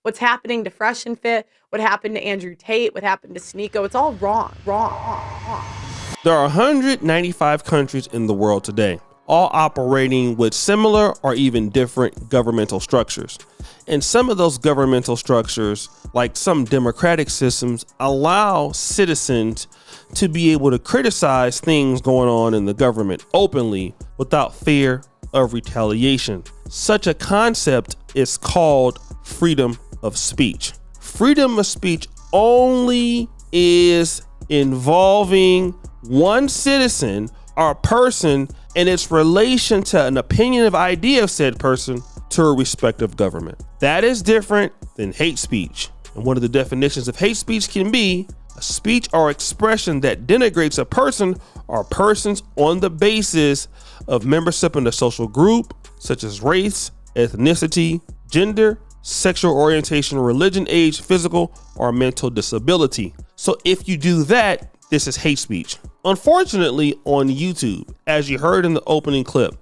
what's happening to Fresh and Fit, what happened to Andrew Tate, what happened to Sneeko. It's all wrong. There are 195 countries in the world today, all operating with similar or even different governmental structures. And some of those governmental structures, like some democratic systems, allow citizens to be able to criticize things going on in the government openly without fear of retaliation. Such a concept is called freedom of speech. Freedom of speech only is involving one citizen or person and its relation to an opinion of idea of said person to a respective government. That is different than hate speech. And one of the definitions of hate speech can be a speech or expression that denigrates a person or persons on the basis of membership in a social group, such as race, ethnicity, gender, sexual orientation, religion, age, physical, or mental disability. So if you do that, this is hate speech. Unfortunately, on YouTube, as you heard in the opening clip,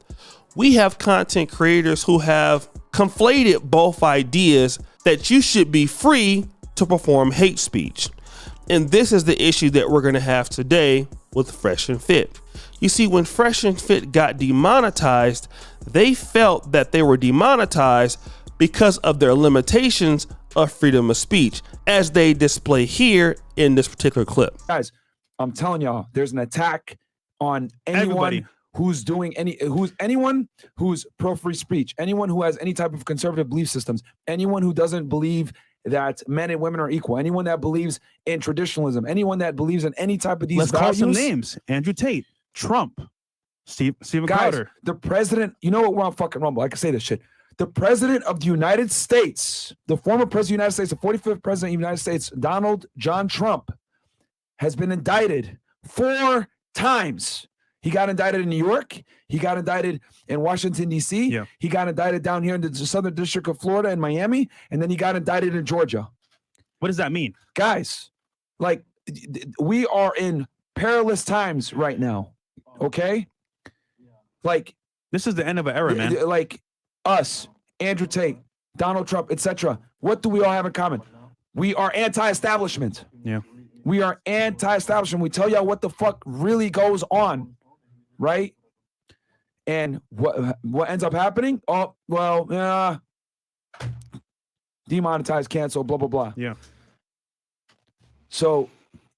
we have content creators who have conflated both ideas that you should be free to perform hate speech. And this is the issue that we're going to have today with Fresh and Fit. You see, when Fresh and Fit got demonetized, they felt that they were demonetized because of their limitations of freedom of speech, as they display here in this particular clip. Guys, I'm telling y'all, there's an attack on anyone who's anyone who's pro free speech, anyone who has any type of conservative belief systems, anyone who doesn't believe that men and women are equal, anyone that believes in traditionalism, anyone that believes in any type of these Let's values. call some names: Andrew Tate, Trump, Stephen Guys, Crowder. the president, you know what, we're on fucking Rumble. I can say this shit. The president of the United States, the former president of the United States, the 45th president of the United States, Donald John Trump, has been indicted 4 times. He got indicted in New York. He got indicted in Washington, D.C. Yeah. He got indicted down here in the Southern District of Florida in Miami. And then he got indicted in Georgia. What does that mean? Guys, like, we are in perilous times right now. Okay? Like, this is the end of an era, man. Like, us, Andrew Tate, Donald Trump, etc. What do we all have in common? We are anti-establishment. Yeah. We are anti-establishment. We tell y'all what the fuck really goes on, right? And what ends up happening? Oh, well, demonetize, cancel, blah, blah, blah. Yeah. So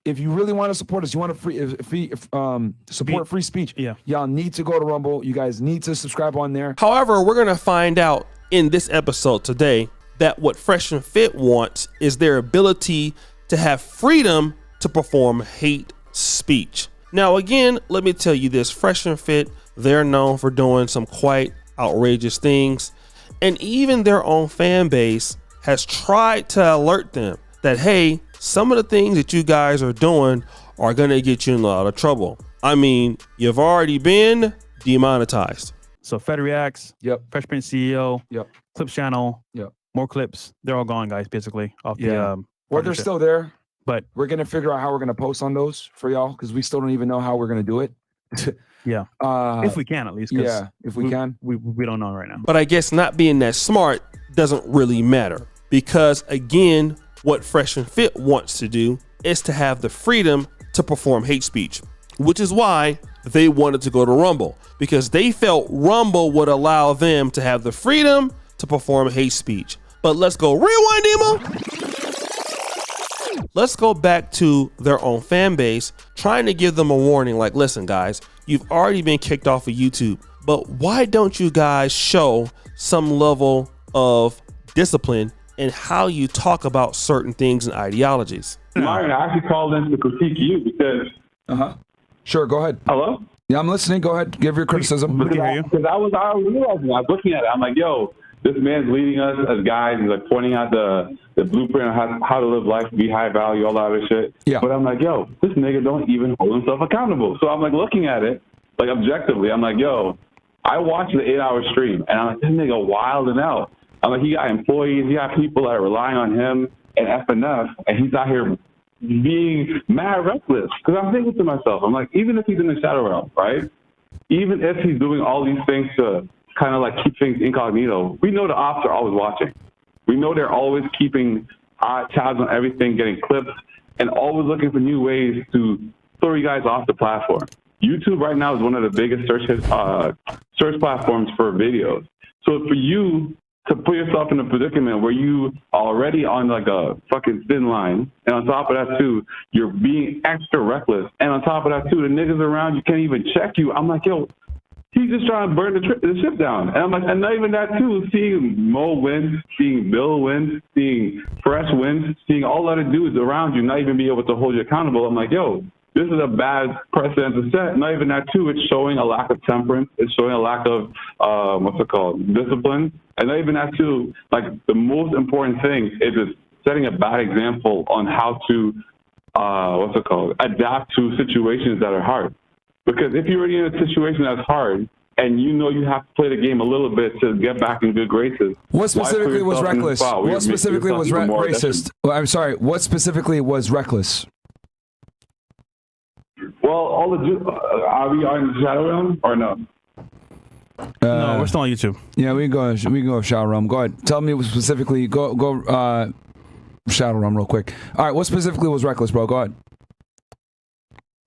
if you really want to support us, you want to support free speech, y'all need to go to Rumble. You guys need to subscribe on there. However, we're going to find out in this episode today that what Fresh and Fit wants is their ability to have freedom to perform hate speech. Now, again, let me tell you this, Fresh and Fit, they're known for doing some quite outrageous things. And even their own fan base has tried to alert them that, hey, some of the things that you guys are doing are going to get you in a lot of trouble. I mean, you've already been demonetized. So Fed Reacts, Fresh Prince CEO, Clips channel, more clips. They're all gone, guys, basically. Off the Or they're still there, but we're going to figure out how we're going to post on those for y'all, because we still don't even know how we're going to do it. If we can, at least. Yeah, if we can. We don't know right now. But I guess not being that smart doesn't really matter, because again, what Fresh and Fit wants to do is to have the freedom to perform hate speech, which is why they wanted to go to Rumble, because they felt Rumble would allow them to have the freedom to perform hate speech. But let's go rewind, Demo. Let's go back to their own fan base, trying to give them a warning like, listen, guys, you've already been kicked off of YouTube, but why don't you guys show some level of discipline in how you talk about certain things and ideologies? Myron, I actually called in to critique you because... Sure, go ahead. Hello? Yeah, I'm listening. Go ahead. Give your criticism. Because I was realizing, I was looking at it. I'm like, yo, this man's leading us as guys. He's like pointing out the blueprint on how to live life, be high value, all that other shit. Yeah. But I'm like, yo, this nigga don't even hold himself accountable. So I'm like looking at it, like objectively. I'm like, yo, I watched the 8-hour stream, and I'm like, this nigga wilding out. I'm like, he got employees, he got people that are relying on him and FNF, and he's out here being mad reckless. Because I'm thinking to myself, I'm like, even if he's in the shadow realm, right? Even if he's doing all these things to kind of like keep things incognito, we know the ops are always watching. We know they're always keeping tabs on everything, getting clips, and always looking for new ways to throw you guys off the platform. YouTube right now is one of the biggest search platforms for videos. So for you to put yourself in a predicament where you are already on like a fucking thin line, and on top of that too, you're being extra reckless, and on top of that too, the niggas around you can't even check you. I'm like, yo, he's just trying to burn the ship down. And I'm like, and not even that too, seeing Mo win, seeing Bill win, seeing Fresh win, seeing all other dudes around you not even be able to hold you accountable. I'm like, yo, this is a bad precedent to set. Not even that too, it's showing a lack of temperance. It's showing a lack of, discipline. And not even that too, like the most important thing is it's setting a bad example on how to, adapt to situations that are hard. Because if you're already in a situation that's hard and you know you have to play the game a little bit to get back in good graces. What specifically was reckless? What specifically was racist? Well, I'm sorry. What specifically was reckless? Well, all the are we on the Shadow Realm or no? No, we're still on YouTube. Yeah, we can go Shadow Realm. Go ahead. Tell me specifically. Go Shadow Realm real quick. All right, what specifically was reckless, bro? Go ahead.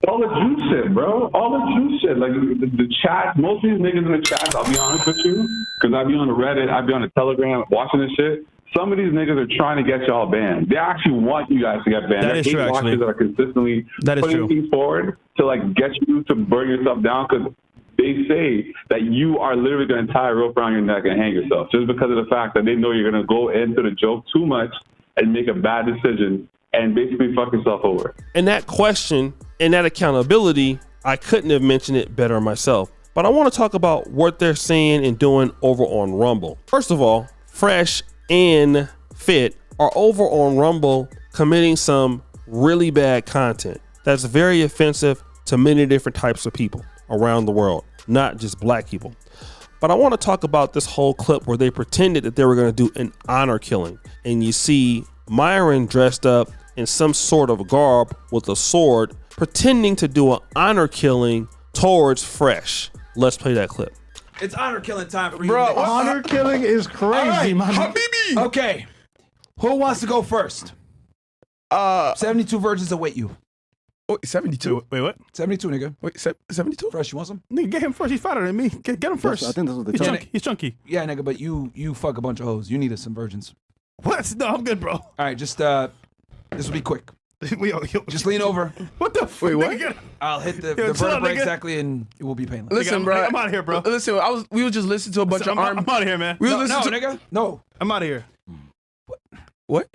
All the juice shit, bro. All the juice shit. Like the chat. Most of these niggas in the chat, I'll be honest with you, because I be on the Reddit, I be on the Telegram watching this shit. Some of these niggas are trying to get y'all banned. They actually want you guys to get banned. That is true, actually. That are consistently putting things forward to like get you to burn yourself down because they say that you are literally going to tie a rope around your neck and hang yourself just because of the fact that they know you're going to go into the joke too much and make a bad decision and basically fuck yourself over. And that question and that accountability, I couldn't have mentioned it better myself. But I want to talk about what they're saying and doing over on Rumble. First of all, Fresh and Fit are over on Rumble committing some really bad content that's very offensive to many different types of people around the world, not just black people. But I want to talk about this whole clip where they pretended that they were going to do an honor killing. And you see Myron dressed up in some sort of garb with a sword, pretending to do an honor killing towards Fresh. Let's play that clip. It's honor killing time for you. Bro, honor killing is crazy, man. Habibi. Okay. Who wants to go first? 72 virgins await you. Wait, 72? Wait, what? 72, nigga. Wait, 72? Fresh, you want some? Nigga, get him first. He's fatter than me. Get him first. I think that's what they tell me. He's chunky. Yeah, nigga, but you fuck a bunch of hoes. You needed some virgins. What? No, I'm good, bro. All right, just this will be quick. Just lean over. What the fuck? Wait, what? I'll hit the vertebrae exactly, and it will be painless. Listen, bro. I'm out of here, bro. Listen, we was just listening to a bunch of armed. I'm out of here, man. No, nigga. No. I'm out of here. What?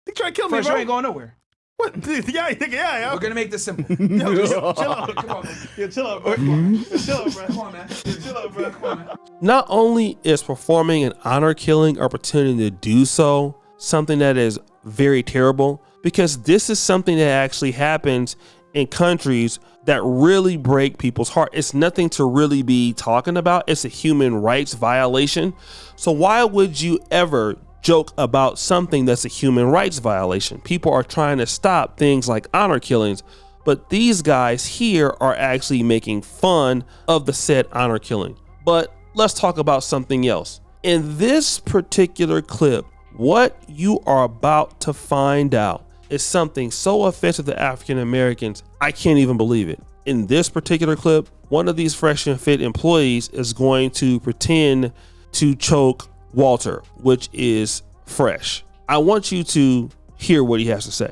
They trying to kill me, Fresh, bro. you ain't going nowhere. What? Yeah. We're gonna make this simple. Yo, just chill out. Come on, man. Yeah, chill out, bro. Chill out, bro. Come on, man. Chill out, bro. Come on, man. Not only is performing an honor killing or pretending to do so something that is very terrible, because this is something that actually happens in countries that really break people's heart. It's nothing to really be talking about. It's a human rights violation. So why would you ever joke about something that's a human rights violation? People are trying to stop things like honor killings, but these guys here are actually making fun of the said honor killing. But let's talk about something else. In this particular clip, what you are about to find out is something so offensive to African Americans, I can't even believe it. In this particular clip, one of these Fresh and Fit employees is going to pretend to choke Walter, which is Fresh. I want you to hear what he has to say.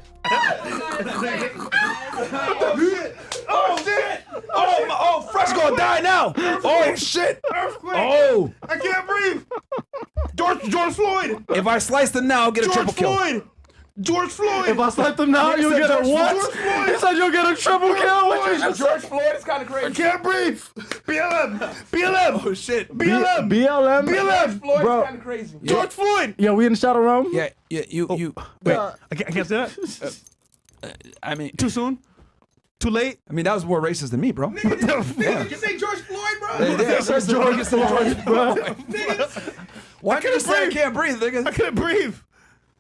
Oh shit! Oh, Fresh gonna die now! Oh shit! Oh! I can't breathe. George Floyd. If I slice them now, I'll get a triple kill. George Floyd. If I slap them now, you'll get a what? George Floyd. He said you'll get a triple kill. What you just George Floyd is kind of crazy. I can't breathe. BLM. Oh shit! BLM. George Floyd Bro. is kind of crazy. George Floyd. Yeah, we in the Shadow Realm? Yeah, you. Wait, I can't say that. I mean, Too soon. Too late. I mean, that was more racist than me, bro. Nigga, You say George Floyd, bro? George Floyd. Why'd you just say I can't breathe, I nigga? couldn't breathe.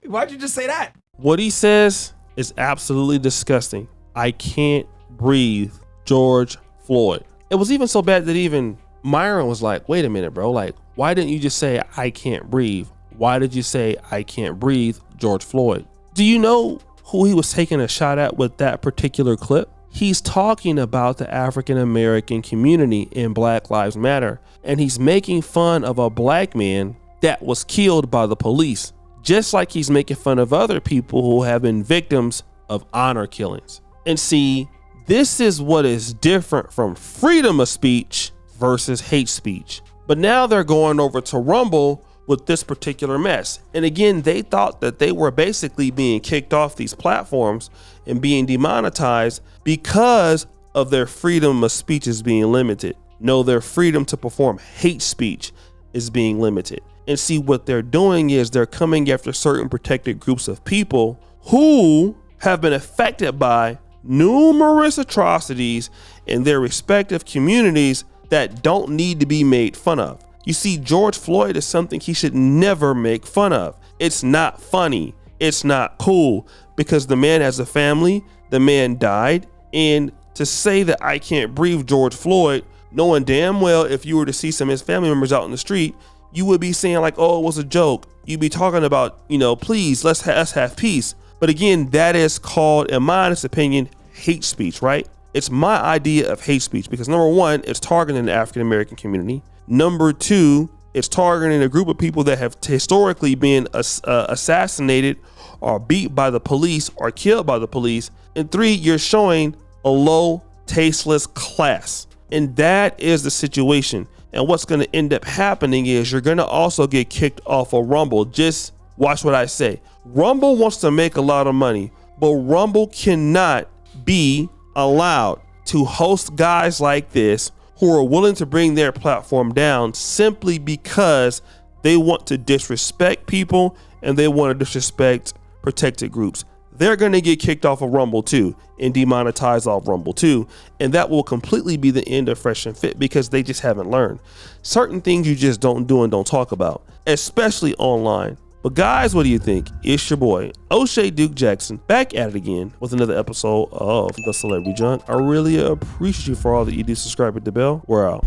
Why'd you just say that? What he says is absolutely disgusting. I can't breathe, George Floyd. It was even so bad that even Myron was like, wait a minute, bro. Like, why didn't you just say I can't breathe? why did you say I can't breathe, George Floyd? Do you know who he was taking a shot at with that particular clip? He's talking about the African American community in Black Lives Matter, and he's making fun of a black man that was killed by the police, just like he's making fun of other people who have been victims of honor killings. And see, this is what is different from freedom of speech versus hate speech. But now they're going over to Rumble with this particular mess. And again, they thought that they were basically being kicked off these platforms and being demonetized because of their freedom of speech is being limited. No, their freedom to perform hate speech is being limited. And see, what they're doing is they're coming after certain protected groups of people who have been affected by numerous atrocities in their respective communities that don't need to be made fun of. You see, George Floyd is something he should never make fun of. It's not funny. It's not cool, because the man has a family, the man died, and to say that I can't breathe George Floyd, knowing damn well if you were to see some of his family members out in the street, you would be saying like, oh, it was a joke. You'd be talking about, please, let's have peace. But again, that is called, in my honest opinion, hate speech, right? It's my idea of hate speech because number one, it's targeting the African American community. Number two, it's targeting a group of people that have historically been assassinated or beat by the police or killed by the police. And three, you're showing a low, tasteless class. And that is the situation. And what's going to end up happening is you're going to also get kicked off of Rumble. Just watch what I say. Rumble wants to make a lot of money, but Rumble cannot be allowed to host guys like this who are willing to bring their platform down simply because they want to disrespect people and they want to disrespect protected groups. They're going to get kicked off of Rumble too and demonetized off Rumble too. And that will completely be the end of Fresh and Fit because they just haven't learned. Certain things you just don't do and don't talk about, especially online. But guys, what do you think? It's your boy, O'Shea Duke Jackson, back at it again with another episode of The Celebrity Junk. I really appreciate you for all that you do. Subscribe, hit the bell. We're out.